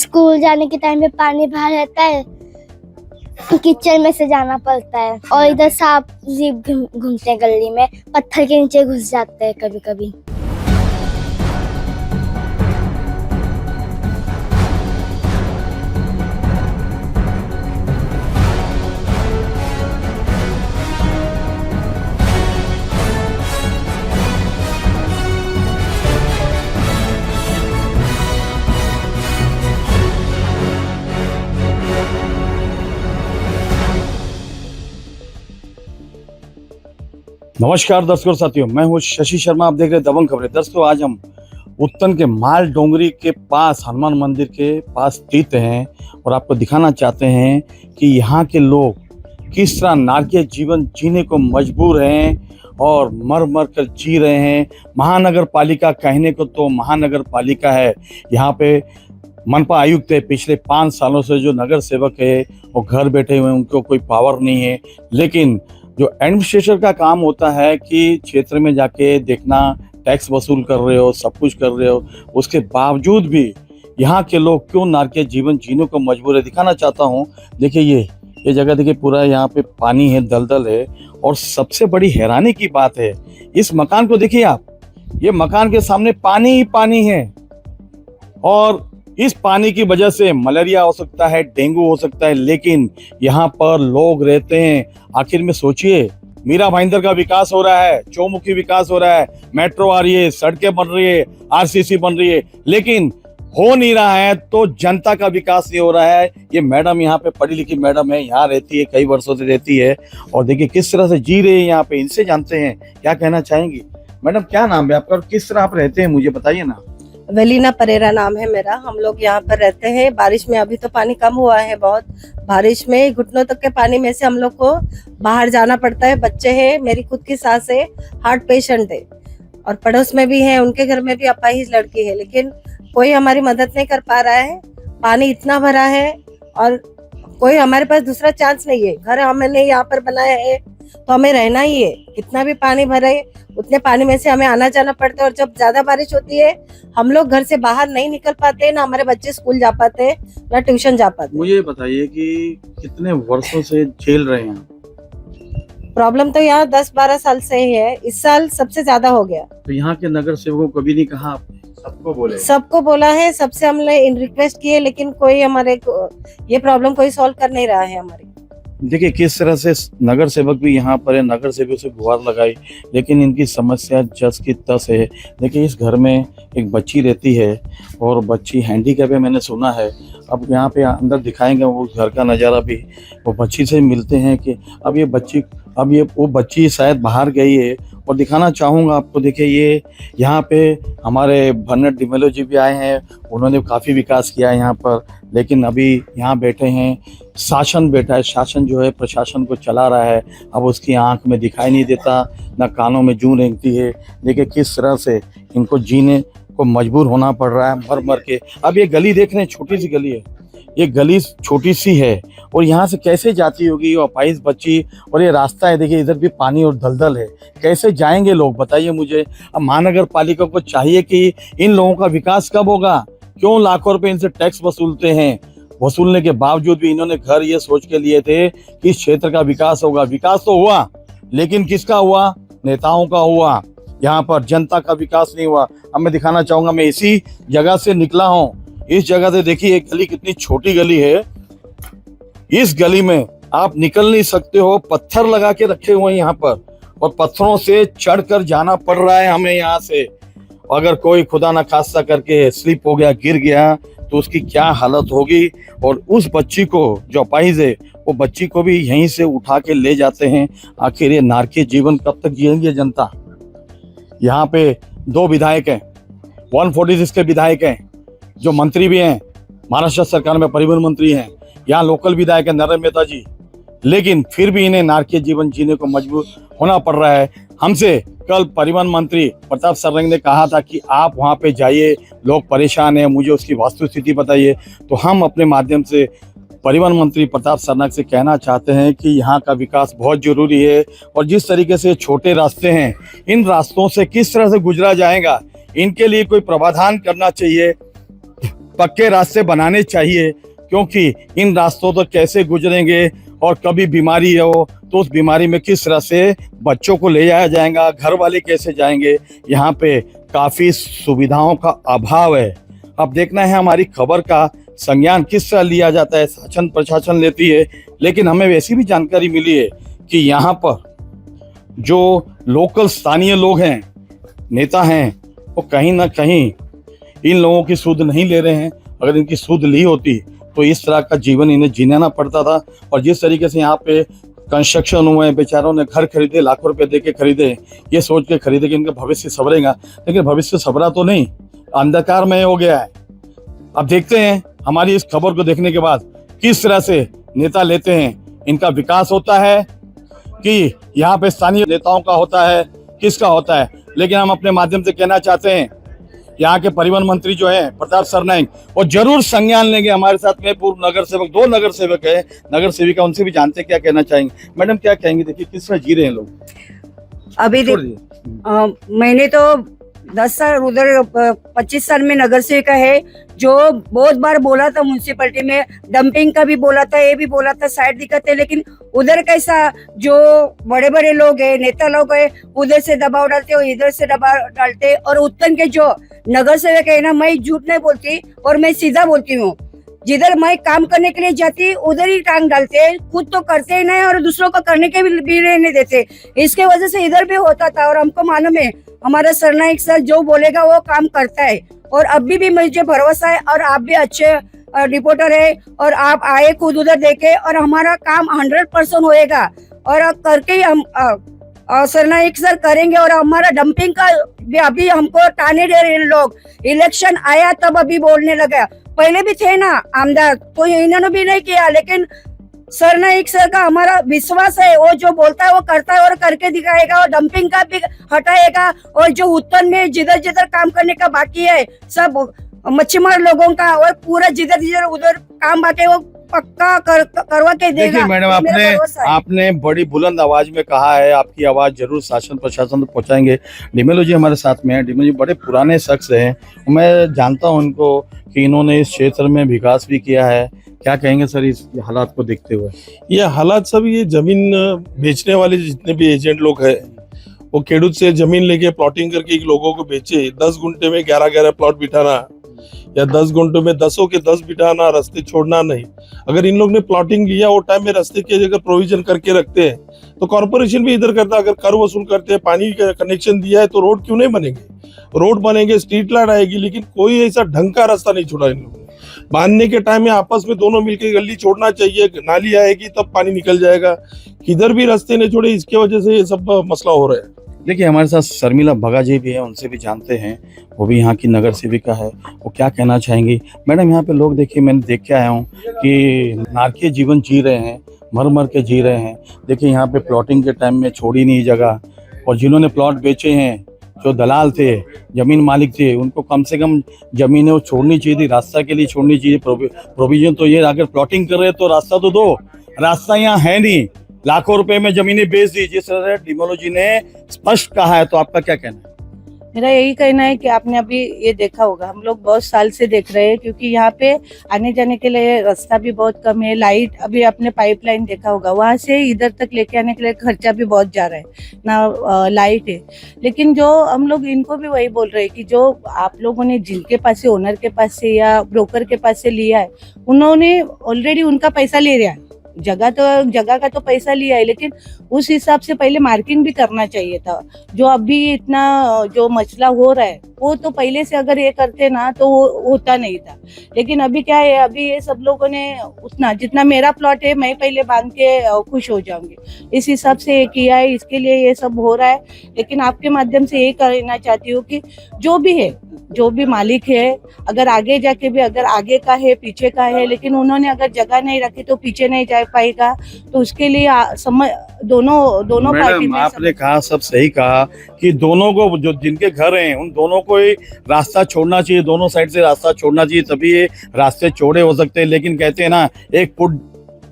School जाने के time पे पानी भरा रहता है, किचन में से जाना पड़ता है और इधर सांप जीप घूमते हैं गली में, पत्थर के नीचे घुस जाते हैं कभी कभी। नमस्कार दर्शकों और साथियों, मैं हूं शशि शर्मा। आप देख रहे हैं दबंग खबरें। दोस्तों, आज हम उत्तन के माल डोंगरी के पास हनुमान मंदिर के पास स्थित हैं और आपको दिखाना चाहते हैं कि यहाँ के लोग किस तरह नारकीय जीवन जीने को मजबूर हैं और मर मर कर जी रहे हैं। महानगर पालिका कहने को तो महानगर पालिका है, यहाँ पे मनपा आयुक्त है। पिछले 5 सालों से जो नगर सेवक है वो घर बैठे हुए हैं, उनको कोई पावर नहीं है। लेकिन जो एडमिनिस्ट्रेशन का काम होता है कि क्षेत्र में जाके देखना, टैक्स वसूल कर रहे हो, सब कुछ कर रहे हो, उसके बावजूद भी यहाँ के लोग क्यों नारकीय जीवन जीने को मजबूर है, दिखाना चाहता हूँ। देखिए ये जगह देखिए, पूरा यहाँ पे पानी है, दलदल है। और सबसे बड़ी हैरानी की बात है, इस मकान को देखिए आप, ये मकान के सामने पानी ही पानी है और इस पानी की वजह से मलेरिया हो सकता है, डेंगू हो सकता है। लेकिन यहाँ पर लोग रहते हैं। आखिर में सोचिए, मीरा भाईंदर का विकास हो रहा है, चौमुखी विकास हो रहा है, मेट्रो आ रही है, सड़कें बन रही है, आरसीसी बन रही है, लेकिन हो नहीं रहा है तो जनता का विकास नहीं हो रहा है। ये मैडम यहाँ पे पढ़ी लिखी मैडम है, यहाँ रहती है, कई वर्षों से रहती है और देखिए किस तरह से जी रही है यहाँ पे। इनसे जानते हैं क्या कहना चाहेंगी। मैडम, क्या नाम है आपका और किस तरह आप रहते हैं, मुझे बताइए ना। वेलिना परेरा नाम है मेरा। हम लोग यहाँ पर रहते हैं। बारिश में अभी तो पानी कम हुआ है बहुत, बारिश में घुटनों तक के पानी में से हम लोग को बाहर जाना पड़ता है। बच्चे हैं, मेरी खुद की सास है, हार्ट पेशेंट है और पड़ोस में भी है, उनके घर में भी अपाहिज लड़की है, लेकिन कोई हमारी मदद नहीं कर पा रहा है। पानी इतना भरा है और कोई हमारे पास दूसरा चांस नहीं है। घर हमने यहाँ पर बनाया है तो हमें रहना ही है। कितना भी पानी भरे उतने पानी में से हमें आना जाना पड़ता है और जब ज्यादा बारिश होती है हम लोग घर से बाहर नहीं निकल पाते, ना हमारे बच्चे स्कूल जा पाते, ना ट्यूशन जा पाते। मुझे बताइए कि कितने वर्षों से झेल रहे हैं। प्रॉब्लम तो यहाँ 10-12 साल से ही है, इस साल सबसे ज्यादा हो गया। तो यहाँ के नगर सेवकों को कभी नहीं कहा आपने? सबको बोला है, सबसे हमने इन रिक्वेस्ट किए, लेकिन कोई हमारे ये प्रॉब्लम कोई सॉल्व कर नहीं रहा है हमारी। देखिए किस तरह से नगर सेवक भी यहाँ पर है, नगर सेवक से गुहार लगाई, लेकिन इनकी समस्या जस की तस है। देखिए इस घर में एक बच्ची रहती है और बच्ची हैंडीकैप है, मैंने सुना है। अब यहाँ पे अंदर दिखाएंगे वो घर का नज़ारा भी। वो बच्ची से मिलते हैं कि अब वो बच्ची शायद बाहर गई है और दिखाना चाहूँगा आपको। देखिए ये यहाँ पे हमारे भन्नट डिमेलो जी भी आए हैं, उन्होंने काफ़ी विकास किया है यहाँ पर। लेकिन अभी यहाँ बैठे हैं, शासन बैठा है, शासन जो है प्रशासन को चला रहा है। अब उसकी आंख में दिखाई नहीं देता, ना कानों में जूं रेंगती है। देखिए किस तरह से इनको जीने को मजबूर होना पड़ रहा है मर मर के। अब ये गली देख रहे हैं, छोटी सी गली है, ये गली छोटी सी है और यहाँ से कैसे जाती होगी ये अपाहिज बच्ची। और ये रास्ता है, देखिए इधर भी पानी और दलदल है, कैसे जाएंगे लोग, बताइए मुझे। अब महानगर पालिका को चाहिए कि इन लोगों का विकास कब होगा। क्यों लाखों रुपए इनसे टैक्स वसूलते हैं, वसूलने के बावजूद भी इन्होंने घर ये सोच के लिए थे कि इस क्षेत्र का विकास होगा। विकास तो हुआ, लेकिन किसका हुआ? नेताओं का हुआ, यहाँ पर जनता का विकास नहीं हुआ। अब मैं दिखाना चाहूंगा, मैं इसी जगह से निकला हूँ। इस जगह से देखिए एक गली कितनी छोटी गली है, इस गली में आप निकल नहीं सकते हो, पत्थर लगा के रखे हुए हैं यहाँ पर और पत्थरों से चढ़कर जाना पड़ रहा है हमें यहाँ से। अगर कोई खुदा ना खास्ता करके स्लिप हो गया, गिर गया, तो उसकी क्या हालत होगी। और उस बच्ची को जो अपाहिज है, वो बच्ची को भी यहीं से उठा के ले जाते हैं। आखिर ये नारकीय जीवन कब तक जिएंगे जनता। यहाँ पे 2 विधायक हैं, 146 के विधायक हैं, जो मंत्री भी हैं, महाराष्ट्र सरकार में परिवहन मंत्री हैं, यहाँ लोकल विधायक है नरेंद्र मेहता जी, लेकिन फिर भी इन्हें नारकीय जीवन जीने को मजबूर होना पड़ रहा है। हमसे कल परिवहन मंत्री प्रताप सरनाईक ने कहा था कि आप वहां पे जाइए, लोग परेशान हैं, मुझे उसकी वास्तुस्थिति बताइए। तो हम अपने माध्यम से परिवहन मंत्री प्रताप सरनाईक से कहना चाहते हैं कि यहाँ का विकास बहुत जरूरी है और जिस तरीके से छोटे रास्ते हैं, इन रास्तों से किस तरह से गुजरा जाएगा, इनके लिए कोई प्रावधान करना चाहिए। पक्के रास्ते बनाने चाहिए, क्योंकि इन रास्तों तक कैसे गुजरेंगे और कभी बीमारी हो तो उस बीमारी में किस तरह से बच्चों को ले जाया जाएगा, घर वाले कैसे जाएंगे। यहाँ पे काफ़ी सुविधाओं का अभाव है। अब देखना है हमारी खबर का संज्ञान किस तरह लिया जाता है, शासन प्रशासन लेती है। लेकिन हमें वैसी भी जानकारी मिली है कि यहाँ पर जो लोकल स्थानीय लोग हैं, नेता हैं, वो कहीं ना कहीं इन लोगों की सूद नहीं ले रहे हैं। अगर इनकी सूद ली होती तो इस तरह का जीवन इन्हें जीना ना पड़ता था। और जिस तरीके से यहाँ पे कंस्ट्रक्शन हुए, बेचारों ने घर खरीदे, लाखों रुपए दे के खरीदे, ये सोच के खरीदे कि इनका भविष्य संवरेगा, लेकिन भविष्य संवरा तो नहीं, अंधकारमय हो गया है। अब देखते हैं हमारी इस खबर को देखने के बाद किस तरह से नेता लेते हैं, इनका विकास होता है कि यहाँ पे स्थानीय नेताओं का होता है, किसका होता है। लेकिन हम अपने माध्यम से कहना चाहते हैं, यहाँ के परिवहन मंत्री जो है प्रताप सरनाइक, वो जरूर संज्ञान लेंगे। हमारे साथ में पूर्व नगर सेवक, 2 नगर सेवक है, नगर सेविका, उनसे भी जानते हैं क्या कहना चाहेंगे। मैडम क्या कहेंगे, देखिए किस तरह जी रहे हैं लोग। अभी मैंने तो 10 साल उधर 25 साल में नगर सेविका है, जो बहुत बार बोला था म्यूनसिपैलिटी में, डंपिंग का भी बोला था, ये भी बोला था, साइड दिक्कत है। लेकिन उधर कैसा, जो बड़े बड़े लोग है, नेता लोग है, उधर से दबाव डालते और इधर से दबाव डालते। और उत्तन के जो नगर सेवक है ना, मैं झूठ नहीं बोलती और मैं सीधा बोलती हूँ। जिधर मैं काम करने के लिए जाती उधर ही टांग डालते हैं, खुद तो करते ही नहीं और दूसरों को करने के भी रहने देते। इसके वजह से इधर भी होता था। और हमको मालूम है हमारा सरनाइक सर जो बोलेगा वो काम करता है। और अभी भी मुझे भरोसा है, और आप भी अच्छे रिपोर्टर है और आप आए खुद उधर देखे, और हमारा काम 100% होएगा और करके ही हम सरनाइक सर करेंगे। और हमारा डंपिंग का भी अभी हमको ताने दे रहे लोग, इलेक्शन आया तब अभी बोलने लगा, पहले भी थे ना आमदार, तो इन्होंने भी नहीं किया। लेकिन सरनाइक सर का हमारा विश्वास है, वो जो बोलता है वो करता है और करके दिखाएगा, और डंपिंग का भी हटाएगा। और जो उत्तर में जिधर जिधर काम करने का बाकी है, सब मच्छीमार लोगों का, और पूरा जिधर जिधर उधर काम बाकी है वो पक्का करवा के देगा। देखिए मैडम, आपने बड़ी बुलंद आवाज में कहा है, आपकी आवाज जरूर शासन प्रशासन तक पहुंचाएंगे। डिमेलो जी हमारे साथ में हैं। डिमेलो जी बड़े पुराने शख्स हैं, मैं जानता हूं उनको कि इन्होंने इस क्षेत्र में विकास भी किया है। क्या कहेंगे सर इस हालात को देखते हुए? ये हालात सब, ये जमीन बेचने वाले जितने भी एजेंट लोग हैं, वो खेडूत से जमीन लेके प्लॉटिंग करके लोगों को बेचे। 10 गुंठे में 11-11 प्लॉट बिठाना, या 10 गुंठों में 10 के 10 बिठाना, रास्ते छोड़ना नहीं। अगर इन लोग ने प्लॉटिंग लिया वो टाइम में रास्ते की जगह प्रोविजन करके रखते हैं, तो कॉर्पोरेशन भी इधर करता। अगर कर वसूल करते हैं, पानी का कनेक्शन दिया है, तो रोड क्यों नहीं बनेंगे? रोड बनेंगे, स्ट्रीट लाइट आएगी, लेकिन कोई ऐसा ढंग का रास्ता नहीं छोड़ा इन लोगों ने। बांधने के टाइम में आपस में दोनों मिलकर गली छोड़ना चाहिए, नाली आएगी तब पानी निकल जाएगा। किधर भी रास्ते नहीं छोड़े, इसके वजह से ये सब मसला हो रहा है। देखिए हमारे साथ शर्मिला भगा जी भी है, उनसे भी जानते हैं, वो भी यहाँ की नगर सेविका है, वो क्या कहना चाहेंगी। मैडम यहाँ पे लोग, देखिए मैंने देख के आया हूँ कि नारकीय जीवन जी रहे हैं, मर मर के जी रहे हैं। देखिए यहाँ पे प्लॉटिंग के टाइम में छोड़ी नहीं जगह, और जिन्होंने प्लॉट बेचे हैं, जो दलाल थे, जमीन मालिक थे, उनको कम से कम जमीनें वो छोड़नी चाहिए थी, रास्ता के लिए छोड़नी चाहिए। प्रोविजन तो ये, अगर प्लॉटिंग कर रहे हैं तो रास्ता तो दो, रास्ता यहाँ है नहीं, लाखों रुपए में जमीनें बेच दी, जिस तरह डिमेलो जी ने स्पष्ट कहा है। तो आपका क्या कहना है? मेरा यही कहना है कि आपने अभी ये देखा होगा, हम लोग बहुत साल से देख रहे हैं, क्योंकि यहाँ पे आने जाने के लिए रास्ता भी बहुत कम है। लाइट, अभी आपने पाइपलाइन देखा होगा, वहाँ से इधर तक लेके आने के लिए खर्चा भी बहुत जा रहा है ना, लाइट है। लेकिन जो हम लोग इनको भी वही बोल रहे हैं कि जो आप लोगों ने जिनके पास से, ओनर के पास से या ब्रोकर के पास से लिया है, उन्होंने ऑलरेडी उनका पैसा ले लिया है। जगह का तो पैसा लिया है, लेकिन उस हिसाब से पहले मार्किंग भी करना चाहिए था। जो अभी इतना जो मसला हो रहा है, वो तो पहले से अगर ये करते ना तो होता नहीं था। लेकिन अभी क्या है, अभी ये सब लोगों ने उतना, जितना मेरा प्लॉट है मैं पहले बांध के खुश हो जाऊंगी, इस हिसाब से ये किया है, इसके लिए ये सब हो रहा है। लेकिन आपके माध्यम से यही कहना चाहती हूँ कि जो भी है, जो भी मालिक है, अगर आगे जाके भी, अगर आगे का है, पीछे का है, लेकिन उन्होंने अगर जगह नहीं रखी तो पीछे नहीं जा पाएगा। तो उसके लिए दोनों पार्टी में, आपने कहा, सब सही कहा कि दोनों को, जो जिनके घर हैं, उन दोनों को ही रास्ता छोड़ना चाहिए, दोनों साइड से रास्ता छोड़ना चाहिए, तभी ये रास्ते चौड़े हो सकते हैं। लेकिन कहते हैं ना, 1 फुट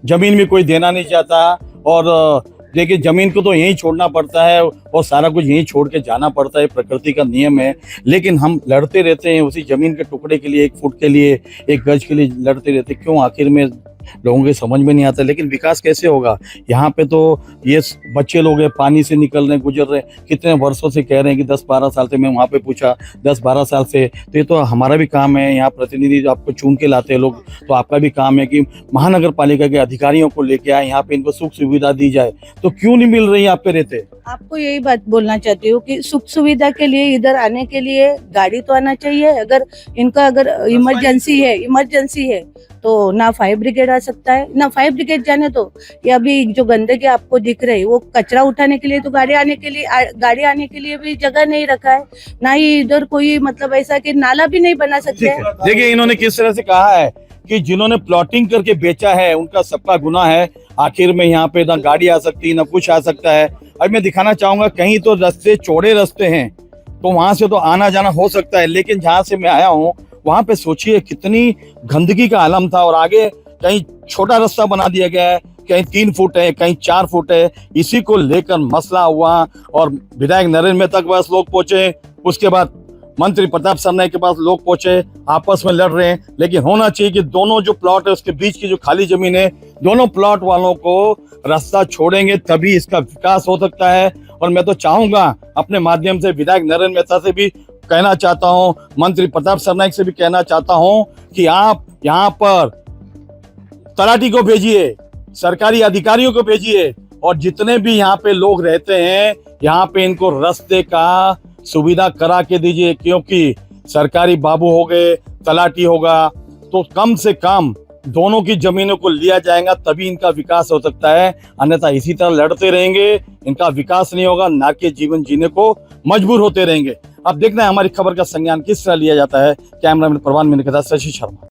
जमीन में कोई देना नहीं चाहता, और देखिए जमीन को तो यहीं छोड़ना पड़ता है और सारा कुछ यहीं छोड़ के जाना पड़ता है, प्रकृति का नियम है। लेकिन हम लड़ते रहते हैं उसी जमीन के टुकड़े के लिए, 1 फुट के लिए, 1 गज के लिए लड़ते रहते। क्यों? आखिर में लोगों के समझ में नहीं आता। लेकिन विकास कैसे होगा? यहाँ पे तो ये बच्चे लोग हैं, पानी से निकल रहे, गुजर रहे, कितने वर्षों से कह रहे हैं कि 10-12 साल से। मैं वहाँ पे पूछा 10-12 साल से। तो ये तो हमारा भी काम है, यहाँ प्रतिनिधि आपको चुन के लाते हैं लोग, तो आपका भी काम है कि महानगर पालिका के अधिकारियों को लेके आए, यहाँ पे इनको सुख सुविधा दी जाए। तो क्यों नहीं मिल रही आप पे रहते? आपको यही बात बोलना चाहती हूँ कि सुख सुविधा के लिए इधर आने के लिए गाड़ी तो आना चाहिए। अगर इनका इमरजेंसी है तो ना फायर ब्रिगेड आ सकता है, ना फायर ब्रिगेड जाने तो ये अभी जो गंदगी आपको दिख रही है वो कचरा उठाने के लिए तो गाड़ी आने के लिए भी जगह नहीं रखा है। ना ही इधर कोई मतलब ऐसा कि नाला भी नहीं बना सकते हैं। देखिए इन्होंने किस तरह से कहा है कि जिन्होंने प्लॉटिंग करके बेचा है उनका सबका गुनाह है। आखिर में यहाँ पे ना गाड़ी आ सकती है ना कुछ आ सकता है। अब मैं दिखाना चाहूंगा, कहीं तो रास्ते चौड़े रास्ते हैं तो वहां से तो आना जाना हो सकता है, लेकिन जहां से मैं आया हूँ वहां पे सोचिए कितनी गंदगी का आलम था। और आगे कहीं छोटा रास्ता बना दिया गया है, कहीं 3 फुट है, कहीं 4 फुट है। इसी को लेकर मसला हुआ और विधायक नरेंद्र मेहता के पास लोग पहुंचे, उसके बाद मंत्री प्रताप सरनाईक के पास लोग पहुंचे, आपस में लड़ रहे हैं। लेकिन होना चाहिए कि दोनों जो प्लॉट है उसके बीच की जो खाली जमीन है, दोनों प्लॉट वालों को रास्ता छोड़ेंगे तभी इसका विकास हो सकता है। और मैं तो चाहूंगा अपने माध्यम से विधायक नरेंद्र मेहता से भी कहना चाहता हूं, मंत्री प्रताप सरनाईक से भी कहना चाहता हूं कि आप यहाँ पर तलाटी को भेजिए, सरकारी अधिकारियों को भेजिए और जितने भी यहाँ पे लोग रहते हैं यहाँ पे इनको रास्ते का सुविधा करा के दीजिए। क्योंकि सरकारी बाबू हो गए, तलाटी होगा, तो कम से कम दोनों की जमीनों को लिया जाएगा तभी इनका विकास हो सकता है। अन्यथा इसी तरह लड़ते रहेंगे, इनका विकास नहीं होगा, ना कि जीवन जीने को मजबूर होते रहेंगे। अब देखना है हमारी खबर का संज्ञान किस तरह लिया जाता है। कैमरामैन प्रवान मिनी के साथ शशि शर्मा।